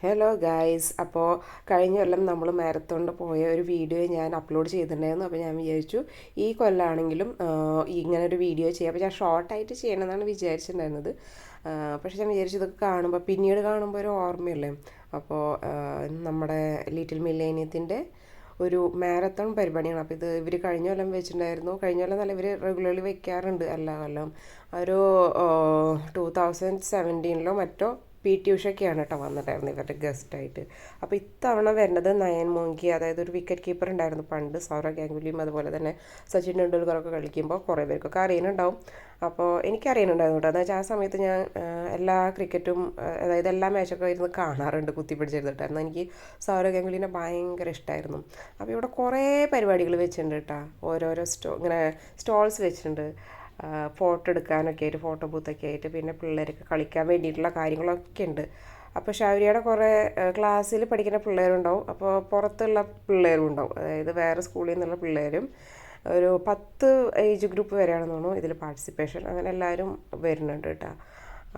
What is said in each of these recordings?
Hello guys. അപ്പോൾ കഴിഞ്ഞ കൊല്ലം നമ്മൾ മാരത്തോണിൽ പോയ ഒരു വീഡിയോ ഞാൻ അപ്ലോഡ് ചെയ്തിട്ടുണ്ടായിരുന്നു. അപ്പോൾ ഞാൻ വിചാരിച്ചു ഈ കൊല്ലമാണെങ്കിലും ഇങ്ങനെ ഒരു വീഡിയോ ചെയ്യാം. അപ്പോൾ ഞാൻ ഷോർട്ടായിട്ട് ചെയ്യണമെന്നാണ് വിചാരിച്ചിട്ടുണ്ടായിരുന്നത്. പക്ഷേ ഞാൻ വിചാരിച്ചു ഇതൊക്കെ കാണുമ്പോൾ പിന്നീട് കാണുമ്പോൾ ഒരു ഓർമ്മയല്ലേ. അപ്പോൾ നമ്മുടെ ലിറ്റിൽ മില്ലേനിയത്തിൻ്റെ ഒരു മാരത്തോൺ പരിപാടിയാണ്. അപ്പോൾ ഇത് ഇവർ കഴിഞ്ഞ കൊല്ലം വെച്ചിട്ടുണ്ടായിരുന്നു. കഴിഞ്ഞ കൊല്ലം നല്ല ഇവർ റെഗുലർലി വെക്കാറുണ്ട് എല്ലാ കൊല്ലം. ഒരു 2017 മറ്റോ PT ഉഷയൊക്കെയാണ് കേട്ടോ വന്നിട്ടായിരുന്നു ഇവരുടെ ഗസ്റ്റായിട്ട്. അപ്പോൾ ഇത്തവണ വരുന്നത് നയൻ മോങ്കി, അതായത് ഒരു വിക്കറ്റ് കീപ്പർ ഉണ്ടായിരുന്നു പണ്ട്, സൗരവ് ഗാംഗുലിയും അതുപോലെ തന്നെ സച്ചിൻ ടെണ്ടുൽക്കറൊക്കെ കളിക്കുമ്പോൾ കുറേ പേർക്കൊക്കെ അറിയുന്നുണ്ടാവും. അപ്പോൾ എനിക്കറിയുന്നുണ്ടായിരുന്നു കേട്ടോ. എന്ന് വെച്ചാൽ ആ സമയത്ത് ഞാൻ എല്ലാ ക്രിക്കറ്റും, അതായത് എല്ലാ മാച്ചൊക്കെ ഇരുന്ന് കാണാറുണ്ട്, കുത്തിപ്പിടിച്ചിരുന്നിട്ടായിരുന്നു. എനിക്ക് സൗരവ് ഗാംഗുലിനെ ഭയങ്കര ഇഷ്ടമായിരുന്നു. അപ്പോൾ ഇവിടെ കുറേ പരിപാടികൾ വെച്ചിട്ടുണ്ട് കേട്ടോ. ഓരോരോ ഇങ്ങനെ സ്റ്റോൾസ് വെച്ചിട്ടുണ്ട്, ഫോട്ടോ എടുക്കാനൊക്കെ ആയിട്ട്, ഫോട്ടോ ബൂത്തൊക്കെ ആയിട്ട്, പിന്നെ പിള്ളേർക്ക് കളിക്കാൻ വേണ്ടിയിട്ടുള്ള കാര്യങ്ങളൊക്കെ ഉണ്ട്. അപ്പോൾ ഷൗര്യയുടെ കുറേ ക്ലാസ്സിൽ പഠിക്കുന്ന പിള്ളേരുണ്ടാവും, അപ്പോൾ പുറത്തുള്ള പിള്ളേരും ഉണ്ടാവും, അതായത് വേറെ സ്കൂളിൽ നിന്നുള്ള പിള്ളേരും. ഒരു 10 ഏജ് ഗ്രൂപ്പ് വരെയാണെന്ന് തോന്നുന്നു ഇതിൽ പാർട്ടിസിപ്പേഷൻ. അങ്ങനെ എല്ലാവരും വരുന്നുണ്ട് കേട്ടോ.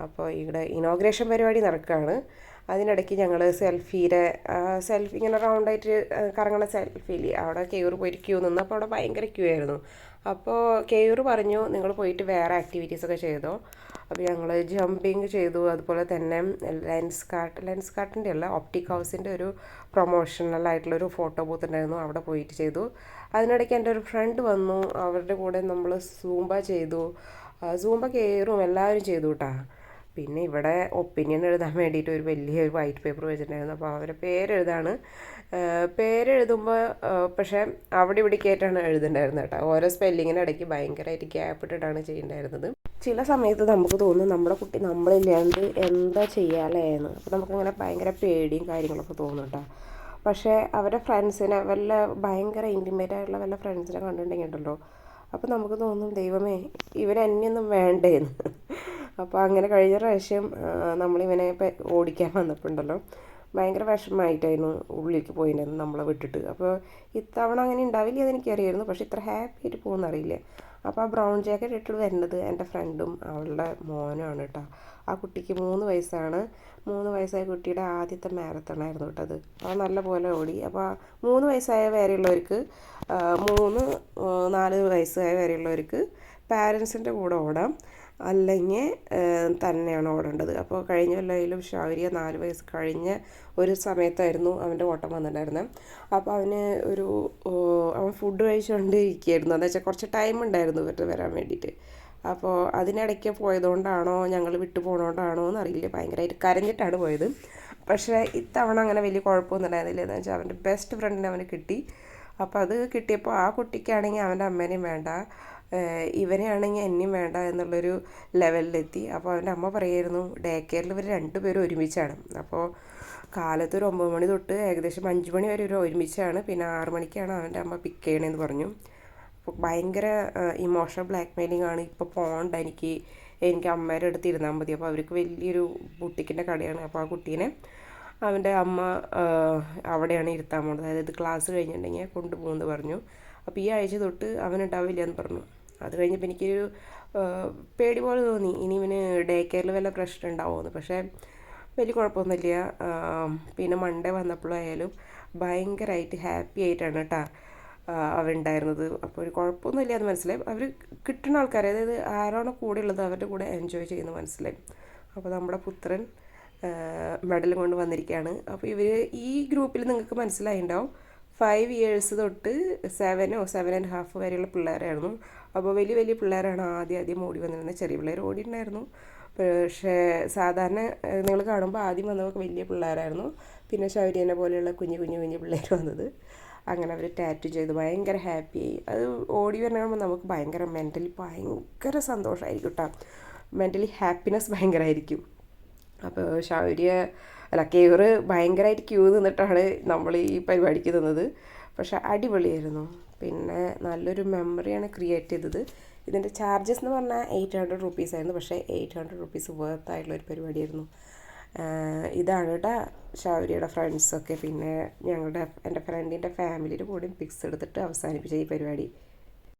അപ്പോൾ ഇവിടെ ഇനോഗ്രേഷൻ പരിപാടി നടക്കുകയാണ്. അതിനിടയ്ക്ക് ഞങ്ങൾ സെൽഫി ഇങ്ങനെ റൗണ്ടായിട്ട് കറങ്ങണ സെൽഫിയിൽ അവിടെ കെയൂർ പോയിട്ട് ക്യൂ നിന്ന്. അപ്പോൾ അവിടെ ഭയങ്കര ക്യൂ ആയിരുന്നു. അപ്പോൾ കെയൂർ പറഞ്ഞു നിങ്ങൾ പോയിട്ട് വേറെ ആക്ടിവിറ്റീസൊക്കെ ചെയ്തോ. അപ്പോൾ ഞങ്ങൾ ജമ്പിങ് ചെയ്തു. അതുപോലെ തന്നെ ലെൻസ് കാർട്ടിൻ്റെ അല്ല, ഒപ്റ്റിക് ഹൗസിൻ്റെ ഒരു പ്രൊമോഷണലായിട്ടുള്ളൊരു ഫോട്ടോ ബൂത്ത് ഉണ്ടായിരുന്നു, അവിടെ പോയിട്ട് ചെയ്തു. അതിനിടയ്ക്ക് എൻ്റെ ഒരു ഫ്രണ്ട് വന്നു, അവരുടെ കൂടെ നമ്മൾ സൂംബ ചെയ്തു. സൂംബ കെയറും എല്ലാവരും ചെയ്തു കേട്ടോ. പിന്നെ ഇവിടെ ഒപ്പീനിയൻ എഴുതാൻ വേണ്ടിയിട്ട് ഒരു വലിയൊരു വൈറ്റ് പേപ്പർ വെച്ചിട്ടുണ്ടായിരുന്നു. അപ്പോൾ അവരുടെ പേരെഴുതുമ്പോൾ പക്ഷേ അവിടെ ഇവിടേക്കായിട്ടാണ് എഴുതുന്നുണ്ടായിരുന്നത് കേട്ടോ. ഓരോ സ്പെല്ലിങ്ങിന് ഇടയ്ക്ക് ഭയങ്കരമായിട്ട് ഗ്യാപ്പ് ഇട്ടിട്ടാണ് ചെയ്യുന്നുണ്ടായിരുന്നത്. ചില സമയത്ത് നമുക്ക് തോന്നും നമ്മുടെ കുട്ടി നമ്മളില്ലാണ്ട് എന്താ ചെയ്യാലേന്ന്. അപ്പോൾ നമുക്കങ്ങനെ ഭയങ്കര പേടിയും കാര്യങ്ങളൊക്കെ തോന്നും കേട്ടോ. പക്ഷേ അവരുടെ ഫ്രണ്ട്സിനെ ഭയങ്കര ഇൻറ്റിമേറ്റ് ആയിട്ടുള്ള വല്ല ഫ്രണ്ട്സിനെ കണ്ടിട്ടുണ്ടെങ്കിൽ ഉണ്ടല്ലോ, അപ്പോൾ നമുക്ക് തോന്നും ദൈവമേ ഇവരെന്നെയൊന്നും വേണ്ടേന്ന്. അപ്പോൾ അങ്ങനെ കഴിഞ്ഞ പ്രാവശ്യം നമ്മളിവനെ ഓടിക്കാൻ വന്നപ്പോണ്ടല്ലോ ഭയങ്കര വിഷമമായിട്ടായിരുന്നു ഉള്ളിലേക്ക് പോയിട്ടുണ്ടായിരുന്നു നമ്മളെ വിട്ടിട്ട്. അപ്പോൾ ഇത്തവണ അങ്ങനെ ഉണ്ടാവില്ല അതെനിക്കറിയായിരുന്നു, പക്ഷേ ഇത്ര ഹാപ്പി ആയിട്ട് പോകുന്നറിയില്ല. അപ്പോൾ ആ ബ്രൗൺ ജാക്കറ്റ് ഇട്ട് വരുന്നത് എൻ്റെ ഫ്രണ്ടും അവളുടെ മോനുമാണ് കേട്ടോ. ആ കുട്ടിക്ക് 3 വയസ്സാണ്. 3 വയസ്സായ കുട്ടിയുടെ ആദ്യത്തെ മാരത്തണായിരുന്നു കേട്ടോ അത്. അത് നല്ല പോലെ ഓടി. അപ്പോൾ 3 വയസ്സായ വരെയുള്ളവർക്ക് 4 വയസ്സായ വരെയുള്ളവർക്ക് പാരൻസിൻ്റെ കൂടെ ഓടാം, അല്ലെങ്കിൽ തന്നെയാണ് ഓടേണ്ടത്. അപ്പോൾ കഴിഞ്ഞ കൊല്ലം ഷൗര്യ 4 വയസ്സ് കഴിഞ്ഞ ഒരു സമയത്തായിരുന്നു അവൻ്റെ ഓട്ടം വന്നിട്ടുണ്ടായിരുന്നത്. അപ്പോൾ അവൻ ഫുഡ് കഴിച്ചുകൊണ്ട് ഇരിക്കുകയായിരുന്നു. എന്താ വെച്ചാൽ കുറച്ച് ടൈം ഉണ്ടായിരുന്നു ഇവർക്ക് വരാൻ വേണ്ടിയിട്ട്. അപ്പോൾ അതിനിടയ്ക്ക് പോയതുകൊണ്ടാണോ ഞങ്ങൾ വിട്ടു പോകണോണ്ടാണോ എന്നറിയില്ല, ഭയങ്കരമായിട്ട് കരഞ്ഞിട്ടാണ് പോയത്. പക്ഷേ ഇത്തവണ അങ്ങനെ വലിയ കുഴപ്പമൊന്നും ഉണ്ടായിരുന്നില്ല. എന്ന് വെച്ചാൽ അവൻ്റെ ബെസ്റ്റ് ഫ്രണ്ടിനെ അവന് കിട്ടി. അപ്പോൾ അത് കിട്ടിയപ്പോൾ ആ കുട്ടിക്കാണെങ്കിൽ അവൻ്റെ അമ്മേനെയും വേണ്ട, ഇവനെയാണെങ്കിൽ എന്നെയും വേണ്ട എന്നുള്ളൊരു ലെവലിലെത്തി. അപ്പോൾ അവൻ്റെ അമ്മ പറയായിരുന്നു ഡേ കെയറിൽ ഇവർ 2 പേരും ഒരുമിച്ചാണ്. അപ്പോൾ കാലത്ത് ഒരു 9 മണി തൊട്ട് ഏകദേശം 5 മണി വരെ ഒരുമിച്ചാണ്. പിന്നെ 6 മണിക്കാണ് അവൻ്റെ അമ്മ പിക്ക് ചെയ്യണമെന്ന് പറഞ്ഞു. അപ്പോൾ ഭയങ്കര ഇമോഷണൽ ബ്ലാക്ക് മെയിലിംഗ് ആണ്. ഇപ്പോൾ പോകണ്ട, എനിക്ക് അമ്മേരുടെ അടുത്ത് ഇരുന്നാൽ മതി. അപ്പോൾ അവർക്ക് വലിയൊരു ബുട്ടിക്കിൻ്റെ കടയാണ്. അപ്പോൾ ആ കുട്ടീനെ അവൻ്റെ അമ്മ അവിടെയാണ് ഇരുത്താൻ പോകുന്നത്. അതായത് ക്ലാസ് കഴിഞ്ഞിട്ടുണ്ടെങ്കിൽ കൊണ്ടുപോകുമെന്ന് പറഞ്ഞു. അപ്പോൾ ഈ ആഴ്ച തൊട്ട് അവനുണ്ടാവില്ല എന്ന് പറഞ്ഞു. അത് കഴിഞ്ഞപ്പോൾ എനിക്കൊരു പേടി പോലെ തോന്നി, ഇനി ഇവന് ഡേ കെയറിൽ വല്ല പ്രശ്നം ഉണ്ടാവുമെന്ന്. പക്ഷേ വലിയ കുഴപ്പമൊന്നുമില്ല. പിന്നെ മൺഡേ വന്നപ്പോഴായാലും ഭയങ്കരമായിട്ട് ഹാപ്പി ആയിട്ടാണ് കേട്ടോ അവരുണ്ടായിരുന്നത്. അപ്പോൾ ഒരു കുഴപ്പമൊന്നുമില്ല എന്ന് മനസ്സിലായി. അവർ കിട്ടുന്ന ആൾക്കാർ, അതായത് ആരാണോ കൂടെ ഉള്ളത് അവരുടെ കൂടെ എൻജോയ് ചെയ്യുന്നത് മനസ്സിലായി. അപ്പോൾ നമ്മുടെ പുത്രൻ മെഡൽ കൊണ്ട് വന്നിരിക്കുകയാണ്. അപ്പോൾ ഇവർ ഈ ഗ്രൂപ്പിൽ നിങ്ങൾക്ക് മനസ്സിലായിട്ടുണ്ടാവും 5 ഇയേഴ്സ് തൊട്ട് 7.5 വരെയുള്ള പിള്ളേരായിരുന്നു. അപ്പോൾ വലിയ പിള്ളേരാണ് ആദ്യം ഓടി വന്നിരുന്നത്. ചെറിയ പിള്ളേർ ഓടിയിട്ടുണ്ടായിരുന്നു, പക്ഷേ സാധാരണ നിങ്ങൾ കാണുമ്പോൾ ആദ്യം വന്നവർക്ക് വലിയ പിള്ളേരായിരുന്നു. പിന്നെ ശൗര്യനെ പോലെയുള്ള കുഞ്ഞു പിള്ളേർ വന്നത്. അങ്ങനെ അവർ ടാറ്റു ചെയ്ത് ഭയങ്കര ഹാപ്പിയായി. അത് ഓടി വരണമ്പോൾ നമുക്ക് മെൻ്റലി ഭയങ്കര സന്തോഷമായിരിക്കും കേട്ടോ. മെൻ്റലി ഹാപ്പിനെസ് ഭയങ്കരമായിരിക്കും. അപ്പോൾ കെയർ ഭയങ്കരമായിട്ട് ക്യൂ നിന്നിട്ടാണ് നമ്മൾ ഈ പരിപാടിക്ക് നിന്നത്. പക്ഷേ അടിപൊളിയായിരുന്നു. പിന്നെ നല്ലൊരു മെമ്മറിയാണ് ക്രിയേറ്റ് ചെയ്തത്. ഇതിൻ്റെ ചാർജസ് എന്ന് പറഞ്ഞാൽ 800 റുപ്പീസായിരുന്നു. പക്ഷേ 800 റുപ്പീസ് വർത്തായിട്ടുള്ളൊരു പരിപാടിയായിരുന്നു. ഇതാണ് കേട്ടോ ഷൗര്യയുടെ ഫ്രണ്ട്സൊക്കെ. പിന്നെ എൻ്റെ ഫ്രണ്ടിൻ്റെ ഫാമിലിയുടെ കൂടെയും പിക്സ് എടുത്തിട്ട് അവസാനിപ്പിച്ച ഈ പരിപാടി.